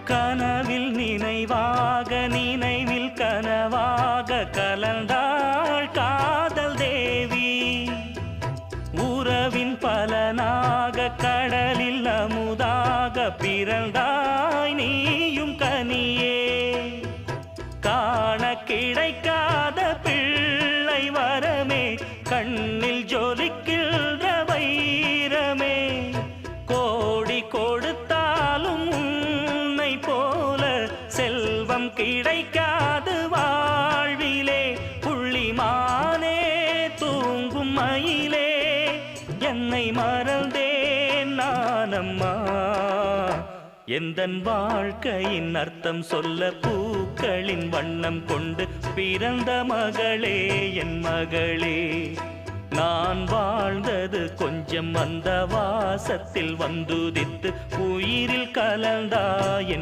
கனவில் நினைவாக நினைவில் கனவாக கலந்தாள் காதல் தேவி. உறவின் பலனாக கடலில் அமுதாக பிறந்தாய் நீயும் கனியே. காண கிடைக்காத பிள்ளை வரமே, கண்ணில் ஜொலிக்கின்ற வைரமே. கோடி கொடுத்தாலும் உன்னை போல செல்வம் கிடைக்காது வாழ்விலே. புள்ளிமானே தூங்கும் மயிலே, என்னை மறந்தேன் நானம்மா. எந்தன் வாழ்க்கையின் அர்த்தம் சொல்ல பூக்களின் வண்ணம் கொண்டு பிறந்த மகளே என் மகளே. நான் வாழ்ந்தது கொஞ்சம் அந்த வாசத்தில் வந்துதித்து உயிரில் கலந்தா என்